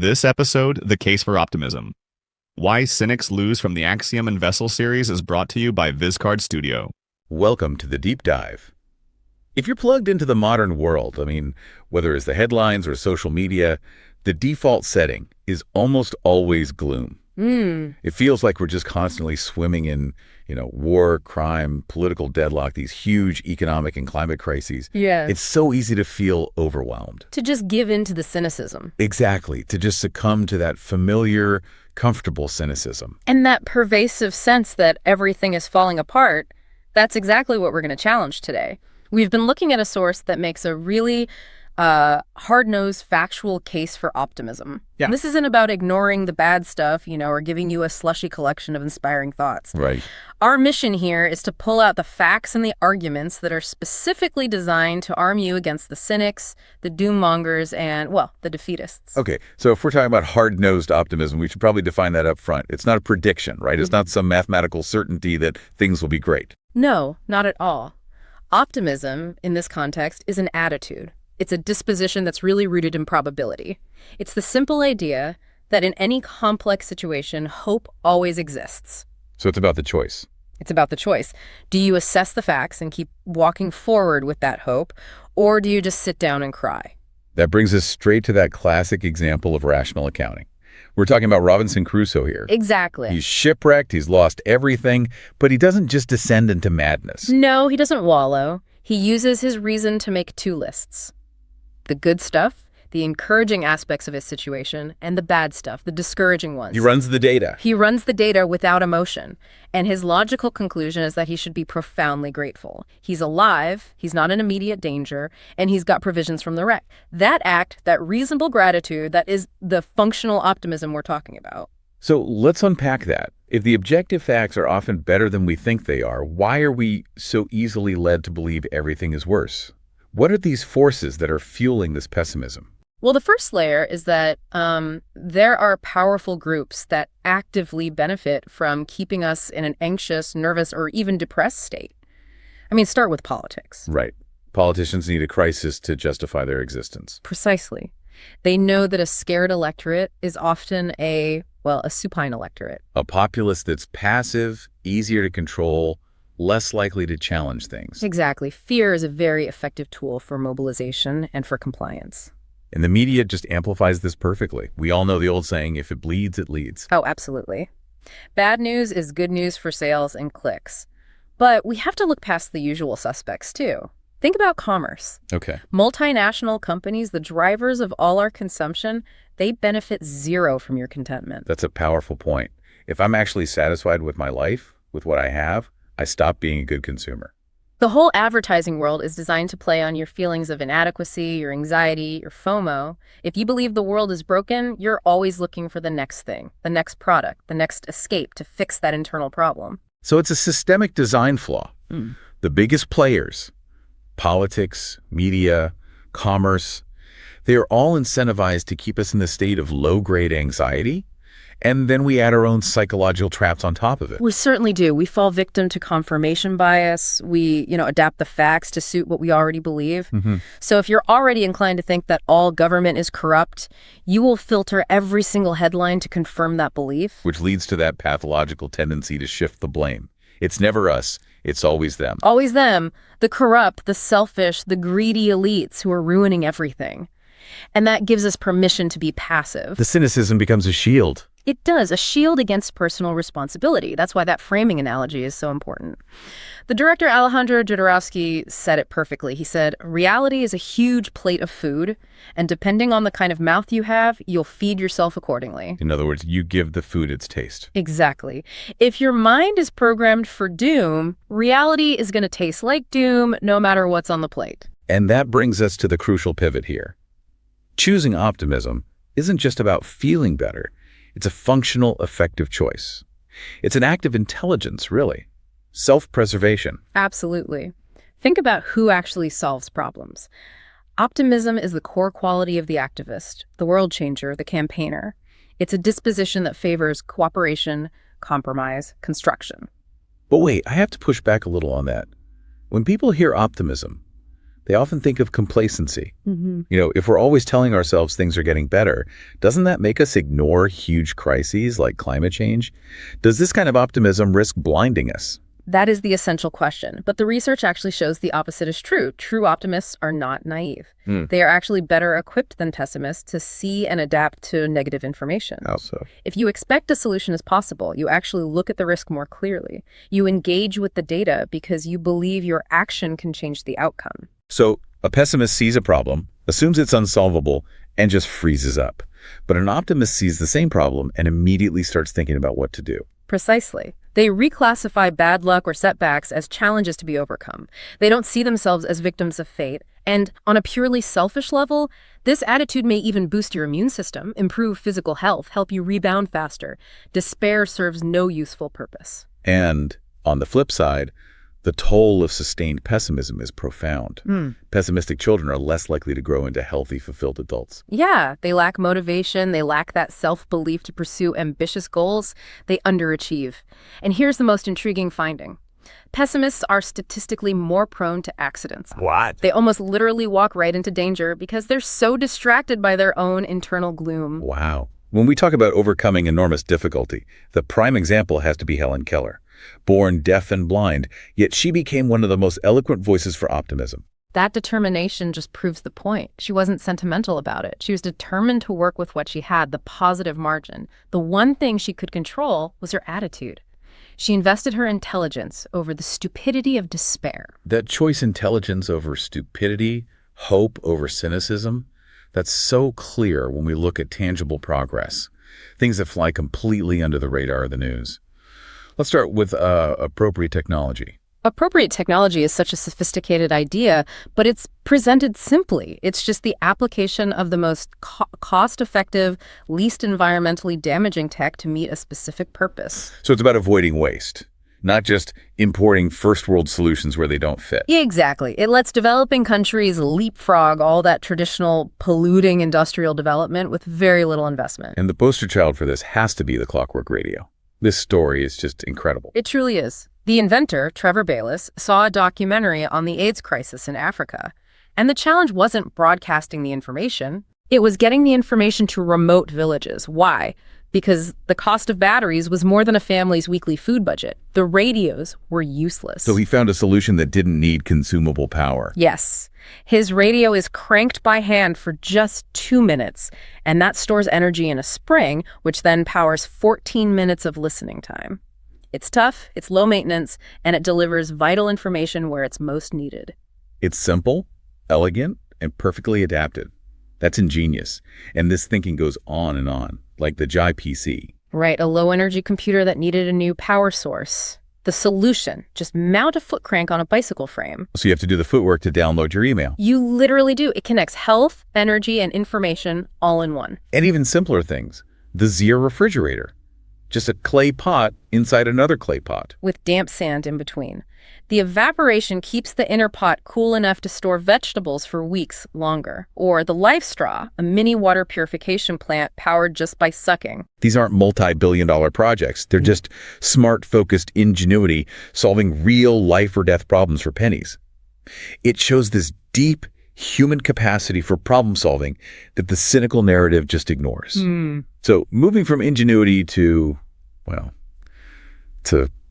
This episode, The Case for Optimism. Why Cynics Lose from the Axiom and Vessel series is brought to you by Vizcard Studio. Welcome to the deep dive. If you're plugged into the modern world, whether it's the headlines or social media, the default setting is almost always gloom. It feels like we're just constantly swimming in, war, crime, political deadlock, these huge economic and climate crises. Yeah. It's so easy to feel overwhelmed. To just give in to the cynicism. Exactly. To just succumb to that familiar, comfortable cynicism. And that pervasive sense that everything is falling apart, that's exactly what we're going to challenge today. We've been looking at a source that makes a really hard-nosed factual case for optimism. Yeah. This isn't about ignoring the bad stuff, or giving you a slushy collection of inspiring thoughts. Right. Our mission here is to pull out the facts and the arguments that are specifically designed to arm you against the cynics, the doommongers, and, the defeatists. Okay, so if we're talking about hard-nosed optimism, we should probably define that up front. It's not a prediction, right? It's not some mathematical certainty that things will be great. No, not at all. Optimism, in this context, is an attitude. It's a disposition that's really rooted in probability. It's the simple idea that in any complex situation, hope always exists. So it's about the choice. It's about the choice. Do you assess the facts and keep walking forward with that hope, or do you just sit down and cry? That brings us straight to that classic example of rational accounting. We're talking about Robinson Crusoe here. Exactly. He's shipwrecked, he's lost everything, but he doesn't just descend into madness. No, he doesn't wallow. He uses his reason to make two lists. The good stuff, the encouraging aspects of his situation, and the bad stuff, the discouraging ones. He runs the data. He runs the data without emotion, and his logical conclusion is that he should be profoundly grateful. He's alive, he's not in immediate danger, and he's got provisions from the wreck. That act, that reasonable gratitude, that is the functional optimism we're talking about. So let's unpack that. If the objective facts are often better than we think they are, why are we so easily led to believe everything is worse? What are these forces that are fueling this pessimism? Well, the first layer is that there are powerful groups that actively benefit from keeping us in an anxious, nervous, or even depressed state. Start with politics. Right. Politicians need a crisis to justify their existence. Precisely. They know that a scared electorate is often a supine electorate. A populace that's passive, easier to control, less likely to challenge things. Exactly. Fear is a very effective tool for mobilization and for compliance. And the media just amplifies this perfectly. We all know the old saying, if it bleeds, it leads. Oh, absolutely. Bad news is good news for sales and clicks. But we have to look past the usual suspects, too. Think about commerce. Okay. Multinational companies, the drivers of all our consumption, they benefit zero from your contentment. That's a powerful point. If I'm actually satisfied with my life, with what I have, I stop being a good consumer. The whole advertising world is designed to play on your feelings of inadequacy, your anxiety, your FOMO. If you believe the world is broken, you're always looking for the next thing, the next product, the next escape to fix that internal problem. So it's a systemic design flaw. The biggest players, politics, media, commerce, they are all incentivized to keep us in the state of low-grade anxiety. And then we add our own psychological traps on top of it. We certainly do. We fall victim to confirmation bias. We, adapt the facts to suit what we already believe. So if you're already inclined to think that all government is corrupt, you will filter every single headline to confirm that belief. Which leads to that pathological tendency to shift the blame. It's never us. It's always them. Always them. The corrupt, the selfish, the greedy elites who are ruining everything. And that gives us permission to be passive. The cynicism becomes a shield. It does, a shield against personal responsibility. That's why that framing analogy is so important. The director Alejandro Jodorowsky said it perfectly. He said, reality is a huge plate of food, and depending on the kind of mouth you have, you'll feed yourself accordingly. In other words, you give the food its taste. Exactly. If your mind is programmed for doom, reality is going to taste like doom no matter what's on the plate. And that brings us to the crucial pivot here. Choosing optimism isn't just about feeling better. It's a functional, effective choice. It's an act of intelligence, really. Self-preservation. Absolutely. Think about who actually solves problems. Optimism is the core quality of the activist, the world changer, the campaigner. It's a disposition that favors cooperation, compromise, construction. But wait, I have to push back a little on that. When people hear optimism, they often think of complacency. If we're always telling ourselves things are getting better, doesn't that make us ignore huge crises like climate change? Does this kind of optimism risk blinding us? That is the essential question. But the research actually shows the opposite is true. True optimists are not naive. They are actually better equipped than pessimists to see and adapt to negative information. How so? If you expect a solution is possible, you actually look at the risk more clearly. You engage with the data because you believe your action can change the outcome. So a pessimist sees a problem, assumes it's unsolvable, and just freezes up. But an optimist sees the same problem and immediately starts thinking about what to do. Precisely. They reclassify bad luck or setbacks as challenges to be overcome. They don't see themselves as victims of fate. And on a purely selfish level, this attitude may even boost your immune system, improve physical health, help you rebound faster. Despair serves no useful purpose. And on the flip side, the toll of sustained pessimism is profound. Pessimistic children are less likely to grow into healthy, fulfilled adults. Yeah, they lack motivation, they lack that self-belief to pursue ambitious goals, they underachieve. And here's the most intriguing finding. Pessimists are statistically more prone to accidents. What? They almost literally walk right into danger because they're so distracted by their own internal gloom. Wow. When we talk about overcoming enormous difficulty, the prime example has to be Helen Keller. Born deaf and blind, yet she became one of the most eloquent voices for optimism. That determination just proves the point. She wasn't sentimental about it. She was determined to work with what she had, the positive margin. The one thing she could control was her attitude. She invested her intelligence over the stupidity of despair. That choice, intelligence over stupidity, hope over cynicism, that's so clear when we look at tangible progress, things that fly completely under the radar of the news. Let's start with appropriate technology. Appropriate technology is such a sophisticated idea, but it's presented simply. It's just the application of the most cost-effective, least environmentally damaging tech to meet a specific purpose. So it's about avoiding waste, not just importing first-world solutions where they don't fit. Yeah, exactly. It lets developing countries leapfrog all that traditional polluting industrial development with very little investment. And the poster child for this has to be the clockwork radio. This story is just incredible. It truly is. The inventor, Trevor Bayliss, saw a documentary on the AIDS crisis in Africa. And the challenge wasn't broadcasting the information. It was getting the information to remote villages. Why? Because the cost of batteries was more than a family's weekly food budget. The radios were useless. So he found a solution that didn't need consumable power. Yes. His radio is cranked by hand for just 2 minutes, and that stores energy in a spring, which then powers 14 minutes of listening time. It's tough, it's low maintenance, and it delivers vital information where it's most needed. It's simple, elegant, and perfectly adapted. That's ingenious. And this thinking goes on, like the Jai PC. Right, a low-energy computer that needed a new power source. The solution, just mount a foot crank on a bicycle frame. So you have to do the footwork to download your email. You literally do. It connects health, energy, and information all in one. And even simpler things. The Zero refrigerator. Just a clay pot inside another clay pot. With damp sand in between. The evaporation keeps the inner pot cool enough to store vegetables for weeks longer. Or the Life Straw, a mini water purification plant powered just by sucking. These aren't multi-billion-dollar projects. They're just smart, focused ingenuity solving real life or death problems for pennies. It shows this deep human capacity for problem solving that the cynical narrative just ignores. So moving from ingenuity to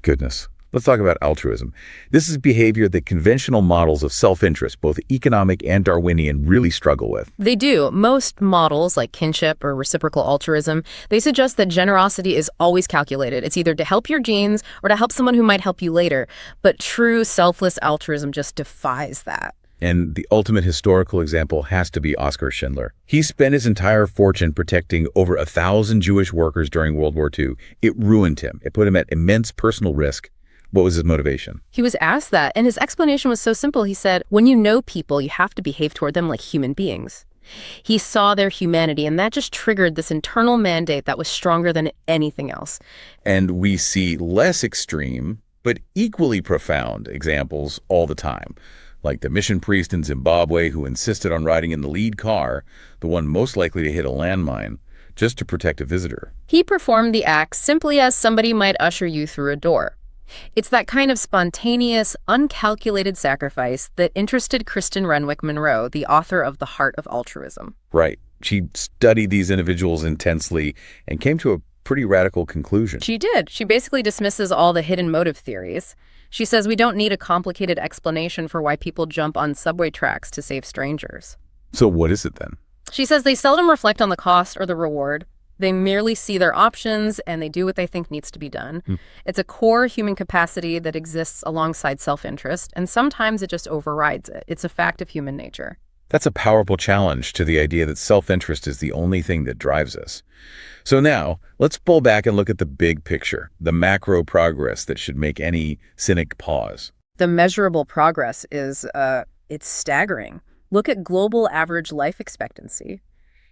goodness. Let's talk about altruism. This is behavior that conventional models of self-interest, both economic and Darwinian, really struggle with. They do. Most models, like kinship or reciprocal altruism, they suggest that generosity is always calculated. It's either to help your genes or to help someone who might help you later. But true selfless altruism just defies that. And the ultimate historical example has to be Oskar Schindler. He spent his entire fortune protecting over 1,000 Jewish workers during World War II. It ruined him. It put him at immense personal risk. What was his motivation? He was asked that, and his explanation was so simple. He said, when you know people, you have to behave toward them like human beings. He saw their humanity, and that just triggered this internal mandate that was stronger than anything else. And we see less extreme, but equally profound examples all the time. Like the mission priest in Zimbabwe who insisted on riding in the lead car, the one most likely to hit a landmine, just to protect a visitor. He performed the act simply as somebody might usher you through a door. It's that kind of spontaneous, uncalculated sacrifice that interested Kristen Renwick Monroe, the author of The Heart of Altruism. Right. She studied these individuals intensely and came to a pretty radical conclusion. She did. She basically dismisses all the hidden motive theories. She says we don't need a complicated explanation for why people jump on subway tracks to save strangers. So what is it then? She says they seldom reflect on the cost or the reward. They merely see their options and they do what they think needs to be done. It's a core human capacity that exists alongside self-interest, and sometimes it just overrides it. It's a fact of human nature. That's a powerful challenge to the idea that self-interest is the only thing that drives us. So now, let's pull back and look at the big picture, the macro progress that should make any cynic pause. The measurable progress is, it's staggering. Look at global average life expectancy.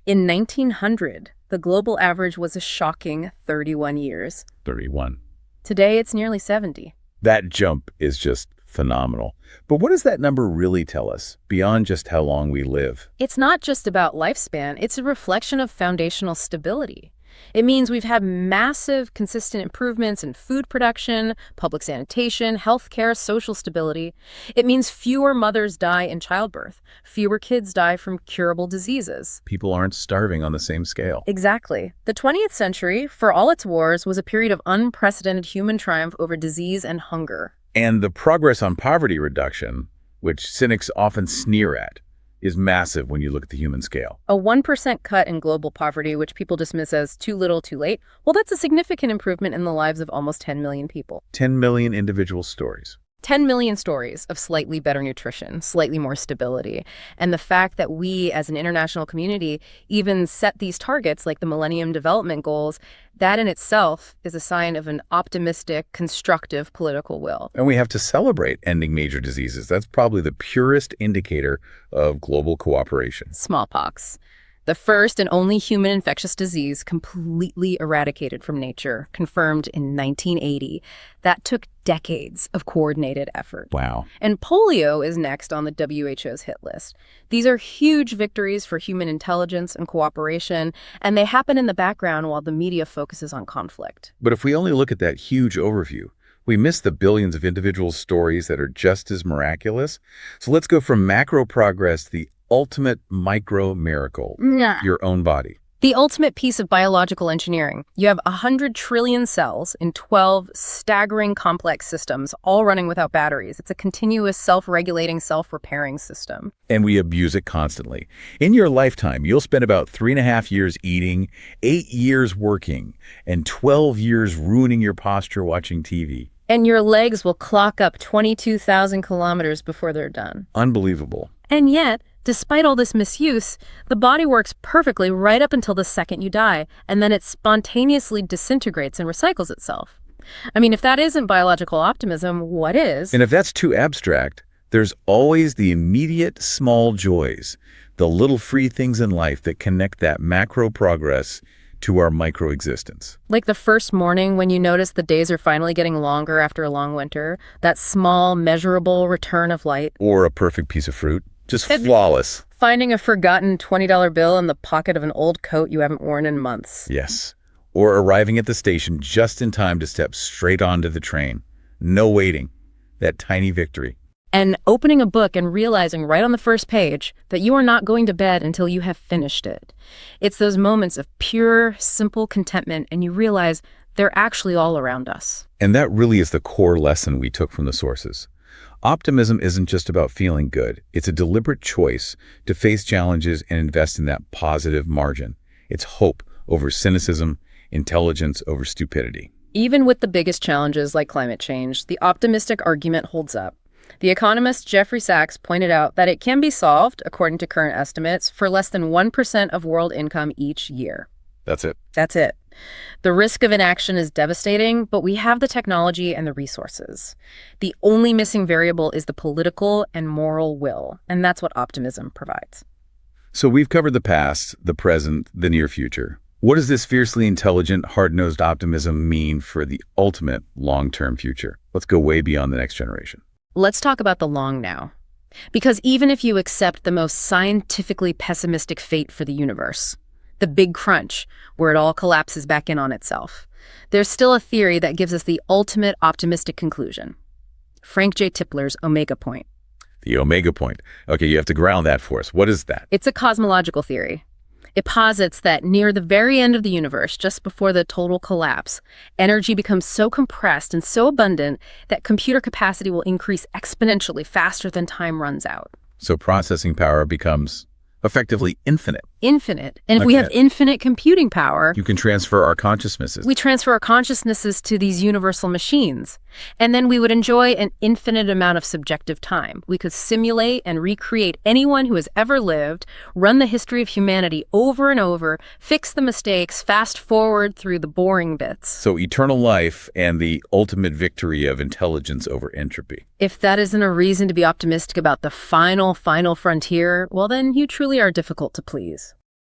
In 1900, the global average was a shocking 31 years. 31. Today, it's nearly 70. That jump is just phenomenal. But what does that number really tell us, beyond just how long we live? It's not just about lifespan, it's a reflection of foundational stability. It means we've had massive, consistent improvements in food production, public sanitation, healthcare, social stability. It means fewer mothers die in childbirth. Fewer kids die from curable diseases. People aren't starving on the same scale. Exactly. The 20th century, for all its wars, was a period of unprecedented human triumph over disease and hunger. And the progress on poverty reduction, which cynics often sneer at, is massive when you look at the human scale. A 1% cut in global poverty, which people dismiss as too little, too late, well, that's a significant improvement in the lives of almost 10 million people. 10 million individual stories. 10 million stories of slightly better nutrition, slightly more stability. And the fact that we as an international community even set these targets like the Millennium Development Goals, that in itself is a sign of an optimistic, constructive political will. And we have to celebrate ending major diseases. That's probably the purest indicator of global cooperation. Smallpox. The first and only human infectious disease completely eradicated from nature, confirmed in 1980. That took decades of coordinated effort. Wow. And polio is next on the WHO's hit list. These are huge victories for human intelligence and cooperation, and they happen in the background while the media focuses on conflict. But if we only look at that huge overview, we miss the billions of individual stories that are just as miraculous. So let's go from macro progress to the ultimate micro miracle, your own body. The ultimate piece of biological engineering. You have 100 trillion cells in 12 staggering complex systems, all running without batteries. It's a continuous self-regulating, self-repairing system. And we abuse it constantly. In your lifetime, you'll spend about 3.5 years eating, 8 years working, and 12 years ruining your posture watching TV. And your legs will clock up 22,000 kilometers before they're done. Unbelievable. And yet, despite all this misuse, the body works perfectly right up until the second you die, and then it spontaneously disintegrates and recycles itself. I mean, if that isn't biological optimism, what is? And if that's too abstract, there's always the immediate small joys, the little free things in life that connect that macro progress to our micro existence. Like the first morning when you notice the days are finally getting longer after a long winter, that small, measurable return of light. Or a perfect piece of fruit. Just flawless. Finding a forgotten $20 bill in the pocket of an old coat you haven't worn in months. Yes. Or arriving at the station just in time to step straight onto the train. No waiting. That tiny victory. And opening a book and realizing right on the first page that you are not going to bed until you have finished it. It's those moments of pure, simple contentment, and you realize they're actually all around us. And that really is the core lesson we took from the sources. Optimism isn't just about feeling good. It's a deliberate choice to face challenges and invest in that positive margin. It's hope over cynicism, intelligence over stupidity. Even with the biggest challenges like climate change, the optimistic argument holds up. The economist Jeffrey Sachs pointed out that it can be solved, according to current estimates, for less than 1% of world income each year. That's it. That's it. The risk of inaction is devastating, but we have the technology and the resources. The only missing variable is the political and moral will, and that's what optimism provides. So we've covered the past, the present, the near future. What does this fiercely intelligent, hard-nosed optimism mean for the ultimate long-term future? Let's go way beyond the next generation. Let's talk about the long now. Because even if you accept the most scientifically pessimistic fate for the universe, the big crunch, where it all collapses back in on itself, there's still a theory that gives us the ultimate optimistic conclusion. Frank J. Tipler's omega point. The omega point. Okay, you have to ground that for us. What is that? It's a cosmological theory. It posits that near the very end of the universe, just before the total collapse, energy becomes so compressed and so abundant that computer capacity will increase exponentially faster than time runs out. So processing power becomes effectively infinite. Infinite. And if we have infinite computing power, You can transfer our consciousnesses. we transfer our consciousnesses to these universal machines. And then we would enjoy an infinite amount of subjective time. We could simulate and recreate anyone who has ever lived, run the history of humanity over and over, fix the mistakes, fast forward through the boring bits. So eternal life and the ultimate victory of intelligence over entropy. If that isn't a reason to be optimistic about the final frontier, well then you truly are difficult to please.